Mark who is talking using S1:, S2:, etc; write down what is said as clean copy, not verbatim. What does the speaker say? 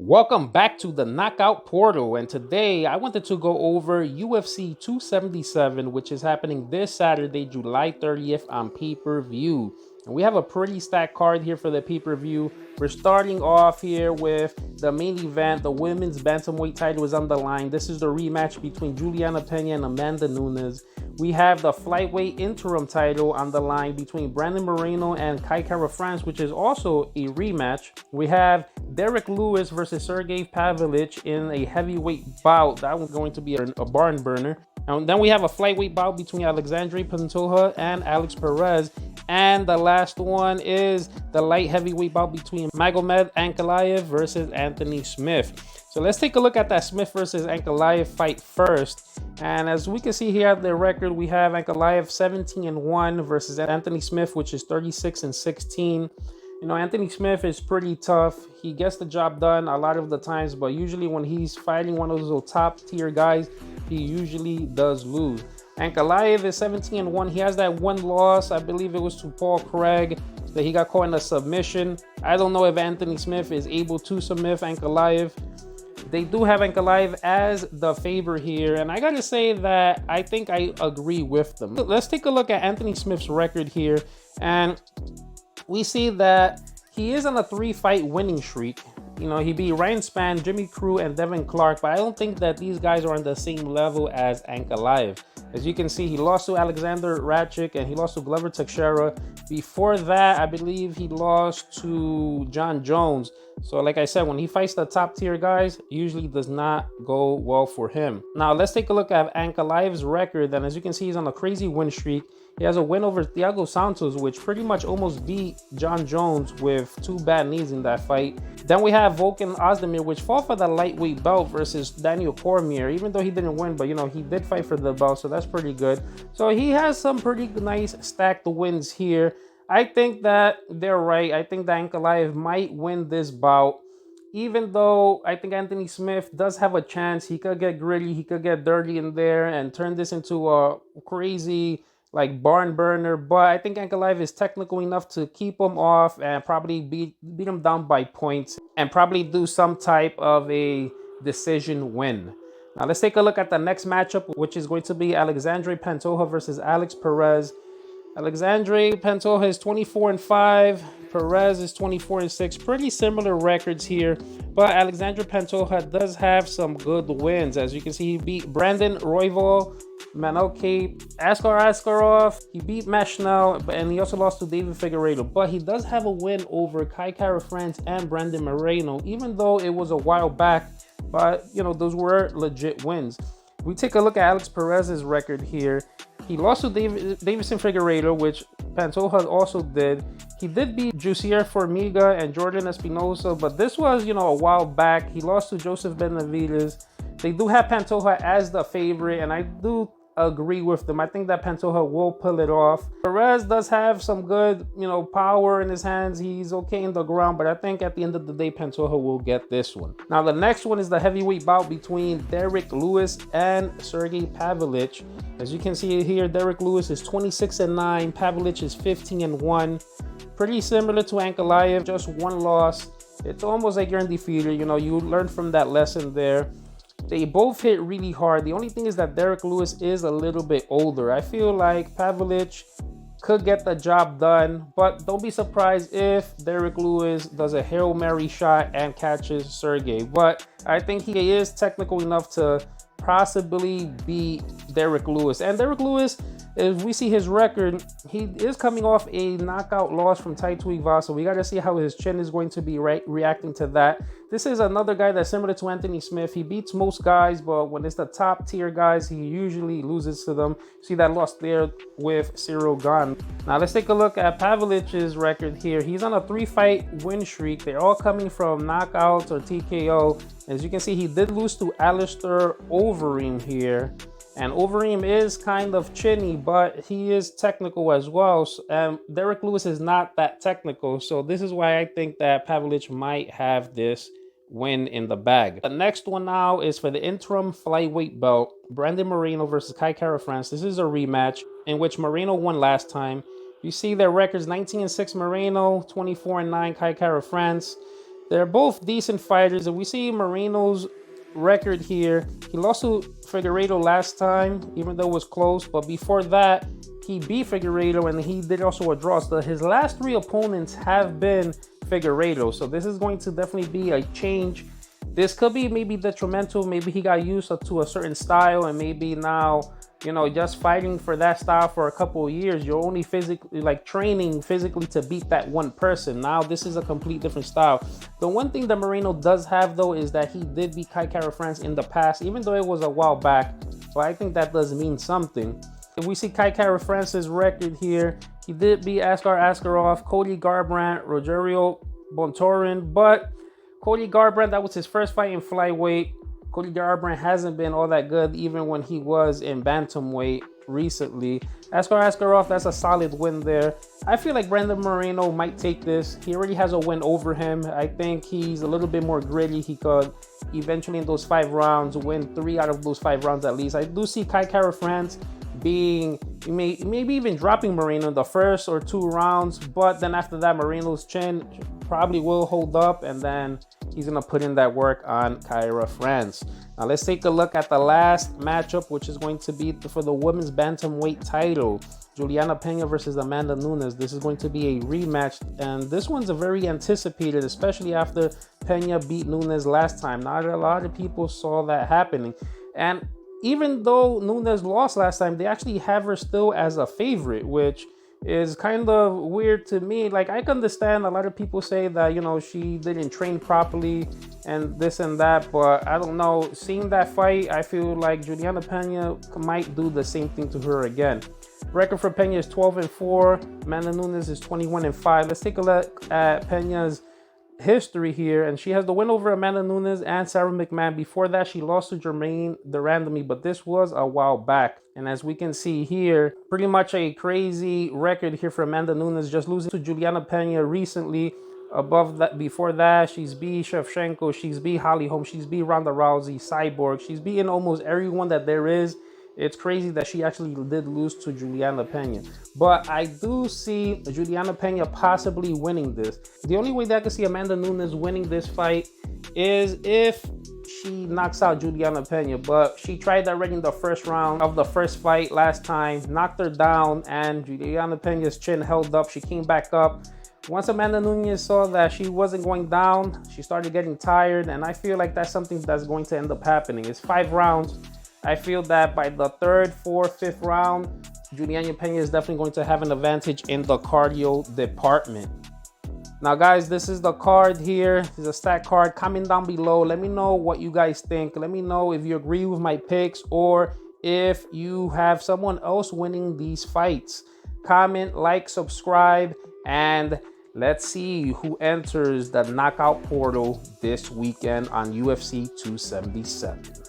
S1: Welcome back to the Knockout Portal, and today I wanted to go over UFC 277, which is happening this Saturday, July 30th on pay-per-view. And we have a pretty stacked card here for the pay-per-view. We're starting off here with the main event. The women's bantamweight title is on the line. This is the rematch between Julianna Peña and Amanda Nunes. We have the flyweight interim title on the line between Brandon Moreno and Kai Kara-France, which is also a rematch. We have Derek Lewis versus Sergey Pavlovich in a heavyweight bout. That one's going to be a barn burner. And then we have a flyweight bout between Alexandre Pantoja and Alex Perez. And the last one is the light heavyweight bout between Magomed Ankalaev versus Anthony Smith. So let's take a look at that Smith versus Ankalaev fight first. And as we can see here at the record, we have Ankalaev 17-1 versus Anthony Smith, which is 36-16. You know, Anthony Smith is pretty tough. He gets the job done a lot of the times, but usually when he's fighting one of those top tier guys, he usually does lose. Ankalaev is 17-1. He has that one loss. I believe it was to Paul Craig that he got caught in a submission. I don't know if Anthony Smith is able to submit Ankalaev. They do have Ankalaev as the favorite here, and I gotta say that I think I agree with them. Let's take a look at Anthony Smith's record here, and we see that he is on a 3-fight winning streak. You know, he beat Ryan Spann, Jimmy Crute, and Devin Clark, but I don't think that these guys are on the same level as Ankalaev. As you can see, he lost to Alexander Ratchik and he lost to Glover Teixeira. Before that, I believe he lost to John Jones. So like I said, when he fights the top tier guys, usually does not go well for him. Now let's take a look at Ankalaev's record. And as you can see, he's on a crazy win streak. He has a win over Thiago Santos, which pretty much almost beat John Jones with 2 bad knees in that fight. Then we have Volkan Ozdemir, which fought for the lightweight belt versus Daniel Cormier, even though he didn't win, but you know, he did fight for the belt, so that's pretty good. So he has some pretty nice stacked wins here. I think that they're right. I think that Ankalaev might win this bout, even though I think Anthony Smith does have a chance. He could get gritty, he could get dirty in there and turn this into a crazy like barn burner, but I think Ankalaev is technical enough to keep him off and probably beat him down by points and probably do some type of a decision win. Now let's take a look at the next matchup, which is going to be Alexandre Pantoja versus Alex Perez. Alexandre Pantoja is 24-5. Perez is 24-6. Pretty similar records here, but Alexandre Pantoja does have some good wins. As you can see, he beat Brandon Royval, Manoke, Askar Askarov. He beat Matt Schnell, and he also lost to David Figueiredo. But he does have a win over Kai Kara-France and Brandon Moreno, even though it was a while back. But, you know, those were legit wins. We take a look at Alex Perez's record here. He lost to Davison Figueiredo, which Pantoja also did. He did beat Jussier Formiga and Jordan Espinosa, but this was, you know, a while back. He lost to Joseph Benavidez. They do have Pantoja as the favorite, and I do agree with them. I think that Pantoja will pull it off. Perez does have some good, you know, power in his hands. He's okay in the ground, but I think at the end of the day, Pantoja will get this one. Now, the next one is the heavyweight bout between Derek Lewis and Sergey Pavlovich. As you can see here, Derek Lewis is 26-9. Pavlovich is 15-1. Pretty similar to Ankalaev, just one loss. It's almost like you're undefeated. You know, you learn from that lesson there. They both hit really hard. The only thing is that Derek Lewis is a little bit older. I feel like Pavlovich could get the job done, but don't be surprised if Derek Lewis does a Hail Mary shot and catches Sergey. But I think he is technical enough to possibly beat Derek Lewis. And Derek Lewis, if we see his record, he is coming off a knockout loss from Tai Tuivasa, so we got to see how his chin is going to be reacting to that. This is another guy that's similar to Anthony Smith. He beats most guys, but when it's the top tier guys, he usually loses to them. See that loss there with Cyril Gane. Now let's take a look at Pavlovich's record here. He's on a 3-fight win streak. They're all coming from knockouts or TKO. As you can see, he did lose to Alistair Overeem here. And Overeem is kind of chinny, but he is technical as well. And Derek Lewis is not that technical. So this is why I think that Pavlovich might have this win in the bag. The next one now is for the interim flyweight belt. Brandon Moreno versus Kai Kara-France. This is a rematch in which Moreno won last time. You see their records: 19-6 Moreno, 24-9 Kai Kara-France. They're both decent fighters, and we see Moreno's record here. He lost to Figueiredo last time, even though it was close, but before that, he beat Figueiredo, and he did also a draw. So his last 3 opponents have been Figueiredo, so this is going to definitely be a change. This could be maybe detrimental. Maybe he got used to a certain style, and maybe now, you know, just fighting for that style for a couple of years, you're only physically, like, training physically to beat that one person. Now this is a complete different style. The one thing that Moreno does have, though, is that he did beat Kai Kara-France in the past, even though it was a while back. So I think that does mean something. If we see Kai Kara-France's record here, he did beat Askar Askarov, Cody Garbrandt, Rogerio Bontorin, but Cody Garbrandt, that was his first fight in flyweight. Cody Garbrandt hasn't been all that good, even when he was in bantamweight recently. Askar Askarov, that's a solid win there. I feel like Brandon Moreno might take this. He already has a win over him. I think he's a little bit more gritty. He could eventually, in those 5 rounds, win 3 out of those 5 rounds at least. I do see Kai Kara-France being, maybe even dropping Moreno in the first or 2 rounds, but then after that, Moreno's chin probably will hold up, and then he's gonna put in that work on Kara-France. Now let's take a look at the last matchup, which is going to be for the women's bantamweight title. Julianna Peña versus Amanda Nunes. This is going to be a rematch, and this one's a very anticipated, especially after Peña beat Nunes last time. Not a lot of people saw that happening, and even though Nunes lost last time, they actually have her still as a favorite, which is kind of weird to me. Like, I can understand a lot of people say that, you know, she didn't train properly and this and that, but I don't know. Seeing that fight, I feel like Julianna Peña might do the same thing to her again. Record for Peña is 12-4. Amanda Nunes is 21-5. Let's take a look at Peña's history here, and she has the win over Amanda Nunes and Sarah McMahon. Before that, she lost to Jermaine Durandamy, but this was a while back. And as we can see here, pretty much a crazy record here for Amanda Nunes, just losing to Julianna Peña recently. Above that, before that, she's beat Shevchenko, she's beat Holly Holm, she's beat Ronda Rousey, Cyborg, she's beaten almost everyone that there is. It's crazy that she actually did lose to Julianna Peña. But I do see Julianna Peña possibly winning this. The only way that I can see Amanda Nunes winning this fight is if she knocks out Julianna Peña. But she tried that already in the first round of the first fight last time, knocked her down, and Julianna Peña's chin held up. She came back up. Once Amanda Nunes saw that she wasn't going down, she started getting tired, and I feel like that's something that's going to end up happening. It's 5 rounds. I feel that by the 3rd, 4th, 5th round, Julianna Peña is definitely going to have an advantage in the cardio department. Now, guys, this is the card here. This is a stat card. Comment down below. Let me know what you guys think. Let me know if you agree with my picks or if you have someone else winning these fights. Comment, like, subscribe, and let's see who enters the knockout portal this weekend on UFC 277.